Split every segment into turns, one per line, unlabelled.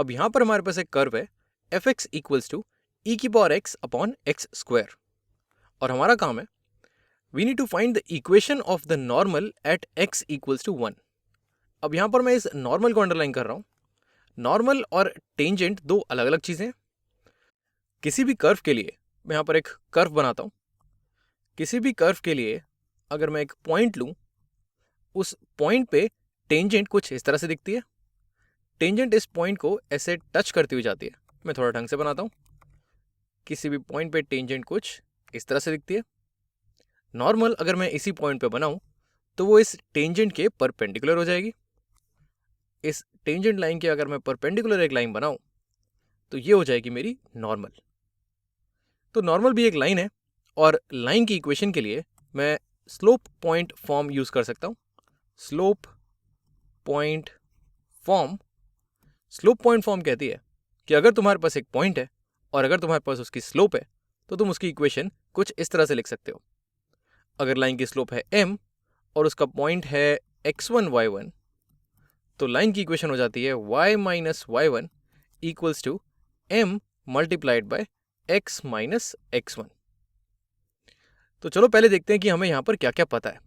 अब यहाँ पर हमारे पास एक कर्व है F X equals to E की power X upon X square, और हमारा काम है we need to find the equation of the normal at X equals to 1। अब यहाँ पर मैं इस नॉर्मल को अंडरलाइन कर रहा हूँ। नॉर्मल और टेंजेंट दो अलग अलग चीज़ें हैं। किसी भी कर्व के लिए मैं यहाँ पर एक कर्व बनाता हूँ। किसी भी कर्व के लिए अगर मैं एक पॉइंट लूँ, उस पॉइंट पे टेंजेंट कुछ इस तरह से दिखती है। टेंजेंट इस पॉइंट को ऐसे टच करती हुई जाती है। मैं थोड़ा ढंग से बनाता हूँ। किसी भी पॉइंट पे टेंजेंट कुछ इस तरह से दिखती है। नॉर्मल अगर मैं इसी पॉइंट पे बनाऊं तो वो इस टेंजेंट के परपेंडिकुलर हो जाएगी। इस टेंजेंट लाइन के अगर मैं परपेंडिकुलर एक लाइन बनाऊं तो ये हो जाएगी मेरी नॉर्मल। तो नॉर्मल भी एक लाइन है, और लाइन की इक्वेशन के लिए मैं स्लोप पॉइंट फॉर्म यूज कर सकता हूं। स्लोप पॉइंट फॉर्म कहती है कि अगर तुम्हारे पास एक पॉइंट है और अगर तुम्हारे पास उसकी स्लोप है तो तुम उसकी इक्वेशन कुछ इस तरह से लिख सकते हो। अगर लाइन की स्लोप है m और उसका पॉइंट है x1 y1, तो लाइन की इक्वेशन हो जाती है y minus y1 equals to m multiplied by x minus x1। तो चलो पहले देखते हैं कि हमें यहाँ पर क्या क्या पता है।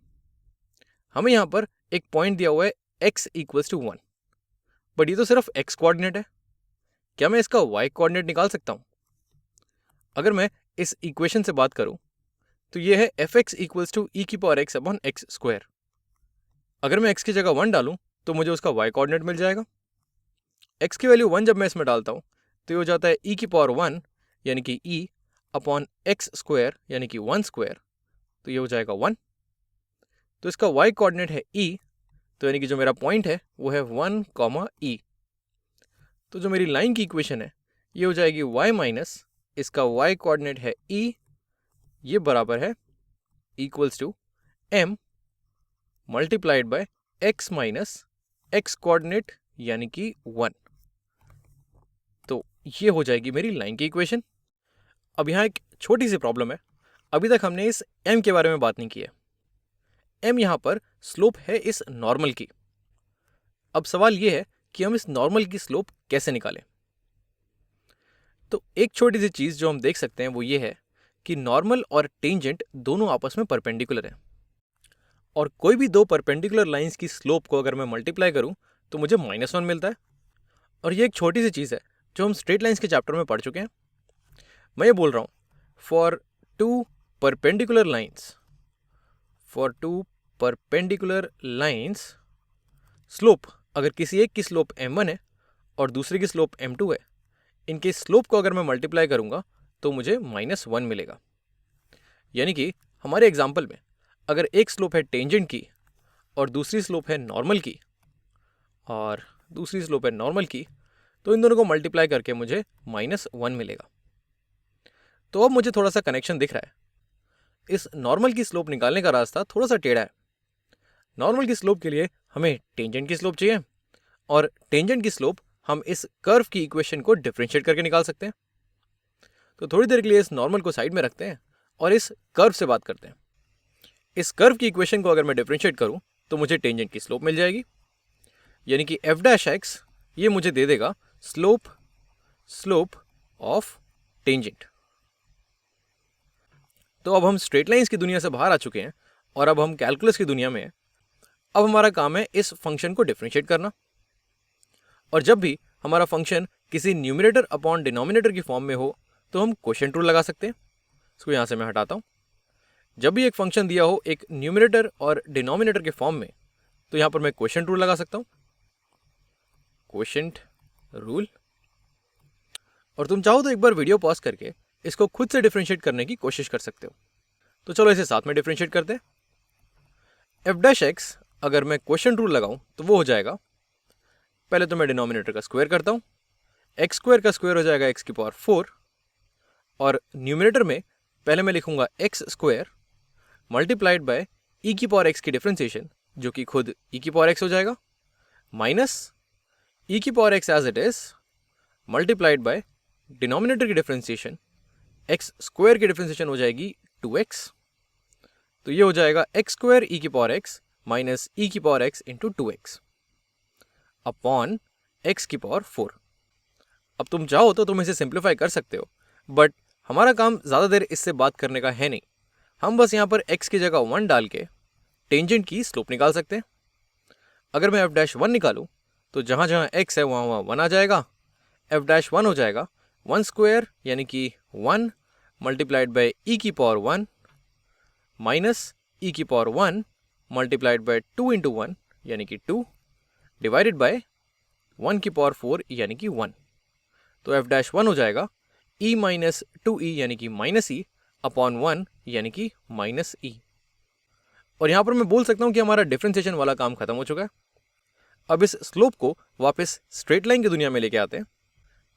हमें यहाँ पर एक पॉइंट दिया हुआ है x इक्वल्स टू 1, बट ये तो सिर्फ x कोऑर्डिनेट है। क्या मैं इसका y कोऑर्डिनेट निकाल सकता हूँ? अगर मैं इस इक्वेशन से बात करूँ तो ये है F X equals to E की power X upon X square. अगर मैं x की जगह 1 डालूं तो मुझे उसका y कोऑर्डिनेट मिल जाएगा। x की वैल्यू 1 जब मैं इसमें डालता हूं तो ये हो जाता है e की पावर 1 यानी कि e अपॉन एक्स स्क्वायर यानी कि 1 स्क्वायर, तो ये हो जाएगा 1। तो इसका y कोऑर्डिनेट है e, तो यानी कि जो मेरा पॉइंट है वो है 1 कॉमा e। तो जो मेरी लाइन की इक्वेशन है ये हो जाएगी y माइनस इसका y कोऑर्डिनेट है e, ये बराबर है equals to m multiplied by x minus x coordinate यानी कि 1। तो ये हो जाएगी मेरी लाइन की इक्वेशन। अब यहाँ एक छोटी सी प्रॉब्लम है। अभी तक हमने इस m के बारे में बात नहीं की है। m यहाँ पर स्लोप है इस नॉर्मल की। अब सवाल ये है कि हम इस नॉर्मल की स्लोप कैसे निकालें। तो एक छोटी सी चीज़ जो हम देख सकते हैं वो ये है कि नॉर्मल और टेंजेंट दोनों आपस में परपेंडिकुलर हैं, और कोई भी दो परपेंडिकुलर लाइंस की स्लोप को अगर मैं मल्टीप्लाई करूं तो मुझे -1 मिलता है। और ये एक छोटी सी चीज़ है जो हम स्ट्रेट लाइंस के चैप्टर में पढ़ चुके हैं। मैं ये बोल रहा हूँ for two perpendicular lines slope, अगर किसी एक की स्लोप m1 है और दूसरे की स्लोप m2 है, इनके स्लोप को अगर मैं मल्टीप्लाई करूँगा तो मुझे -1 मिलेगा। यानी कि हमारे एग्जाम्पल में अगर एक स्लोप है टेंजेंट की और दूसरी स्लोप है नॉर्मल की तो इन दोनों को मल्टीप्लाई करके मुझे -1 मिलेगा। तो अब मुझे थोड़ा सा कनेक्शन दिख रहा है। इस नॉर्मल की स्लोप निकालने का रास्ता थोड़ा सा टेढ़ा है। नॉर्मल की स्लोप के लिए हमें टेंजेंट की स्लोप चाहिए, और टेंजेंट की स्लोप हम इस कर्व की इक्वेशन को डिफरेंशिएट करके निकाल सकते हैं। तो थोड़ी देर के लिए इस नॉर्मल को साइड में रखते हैं और इस कर्व से बात करते हैं। इस कर्व की इक्वेशन को अगर मैं डिफरेंशिएट करूं तो मुझे टेंजेंट की स्लोप मिल जाएगी, यानी कि एफ डैश एक्स ये मुझे दे देगा स्लोप ऑफ टेंजेंट। तो अब हम स्ट्रेट लाइंस की दुनिया से बाहर आ चुके हैं और अब हम कैलकुलस की दुनिया में हैं। अब हमारा काम है इस फंक्शन को डिफरेंशिएट करना, और जब भी हमारा फंक्शन किसी न्यूमरेटर अपॉन डिनोमिनेटर की फॉर्म में हो तो हम क्वोशिएंट रूल लगा सकते हैं। इसको यहाँ से मैं हटाता हूँ। जब भी एक फंक्शन दिया हो एक न्यूमरेटर और डिनोमिनेटर के फॉर्म में तो यहाँ पर मैं क्वोशिएंट रूल लगा सकता हूँ, क्वोशिएंट रूल। और तुम चाहो तो एक बार वीडियो पॉज करके इसको खुद से डिफरेंशिएट करने की कोशिश कर सकते हो। तो चलो इसे साथ में डिफरेंशिएट करते हैं। एफ डैश एक्स अगर मैं क्वोशिएंट रूल लगाऊं तो वो हो जाएगा, पहले तो मैं डिनोमिनेटर का स्क्वायर करता हूँ, एक्स स्क्वायर का स्क्वायर हो जाएगा एक्स की पावर 4, और न्यूमरेटर में पहले मैं लिखूंगा एक्स स्क्वायर मल्टीप्लाइड बाय ई की पावर एक्स की डिफरेंशिएशन जो कि खुद ई की पावर एक्स हो जाएगा, माइनस ई की power X as it is multiplied by denominator की डिफरेंशिएशन एक्स स्क्वायर की डिफरेंशिएशन हो जाएगी 2x। तो ये हो जाएगा एक्स स्क्वायर ई की पावर एक्स माइनस ई की power x into 2x upon x की पावर 4। अब तुम चाहो तो तुम इसे सिंप्लीफाई कर सकते हो, बट हमारा काम ज़्यादा देर इससे बात करने का है नहीं। हम बस यहाँ पर x की जगह 1 डाल के टेंजेंट की स्लोप निकाल सकते हैं। अगर मैं f'1 निकालूँ तो जहाँ जहाँ x है वहाँ वहाँ 1 आ जाएगा। f'1 हो जाएगा 1 स्क्वायर यानी कि 1 मल्टीप्लाइड बाई e की पावर 1 माइनस e की पावर 1 मल्टीप्लाइड बाई 2 इंटू 1 यानी कि 2 डिवाइडेड बाय 1 की पावर 4 यानी कि 1। तो f'1 हो जाएगा e माइनस 2e यानी कि माइनस e अपॉन 1 यानी कि माइनस e। और यहाँ पर मैं बोल सकता हूँ कि हमारा डिफरेंशिएशन वाला काम खत्म हो चुका है। अब इस स्लोप को वापस स्ट्रेट लाइन की दुनिया में लेके आते हैं।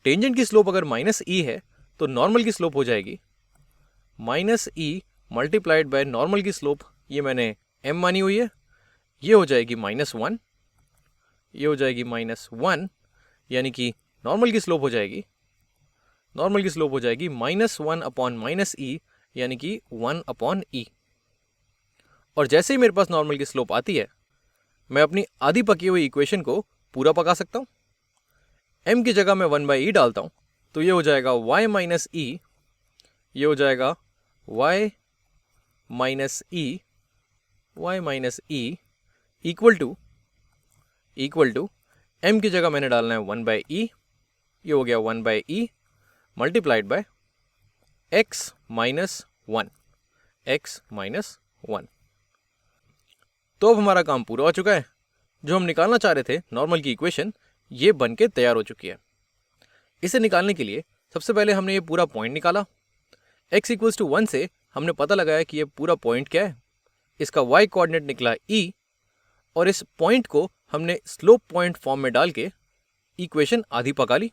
टेंजेंट की स्लोप अगर माइनस e है तो नॉर्मल की स्लोप हो जाएगी minus e multiplied by normal की स्लोप, ये मैंने m मानी हुई है, ये हो जाएगी -1, ये हो जाएगी -1 यानी कि नॉर्मल की स्लोप हो जाएगी -1 अपॉन -e यानी कि 1 अपॉन e। और जैसे ही मेरे पास नॉर्मल की स्लोप आती है मैं अपनी आधी पकी हुई इक्वेशन को पूरा पका सकता हूँ। m की जगह मैं 1/e डालता हूँ तो ये हो जाएगा y माइनस e, ये हो जाएगा y minus e equal to m की जगह मैंने डालना है 1/e, ये हो गया 1/e multiplied by x minus 1। तो अब हमारा काम पूरा हो चुका है। जो हम निकालना चाह रहे थे नॉर्मल की इक्वेशन, ये बन के तैयार हो चुकी है। इसे निकालने के लिए सबसे पहले हमने ये पूरा पॉइंट निकाला। x इक्वल्स टू 1 से हमने पता लगाया कि ये पूरा पॉइंट क्या है। इसका y कोऑर्डिनेट निकला e, और इस पॉइंट को हमने स्लोप पॉइंट फॉर्म में डाल के इक्वेशन आधी पका ली।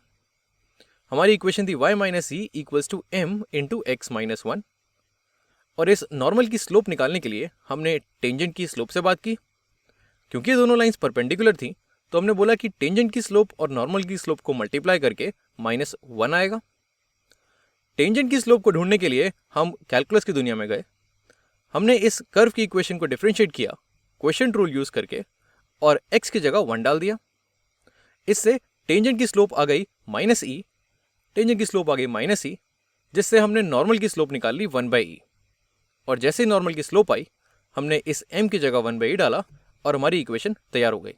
हमारी इक्वेशन थी y minus E equals to m into X minus 1। और इस नॉर्मल की स्लोप निकालने के लिए हमने टेंजेंट की स्लोप से बात की। क्योंकि ये दोनों लाइंस परपेंडिकुलर थी तो हमने बोला कि टेंजेंट की स्लोप और नॉर्मल की स्लोप को मल्टीप्लाई करके -1 आएगा। टेंजेंट की स्लोप को ढूंढने के लिए हम कैलकुलस की दुनिया में गए। हमने इस कर्व की इक्वेशन को डिफरेंशिएट किया क्वोशिएंट रूल यूज करके और x की जगह 1 डाल दिया। इससे टेंजेंट की स्लोप आ गई -e, जिससे हमने नॉर्मल की स्लोप निकाल ली 1/e। और जैसे ही नॉर्मल की स्लोप आई हमने इस m की जगह 1/e डाला और हमारी इक्वेशन तैयार हो गई।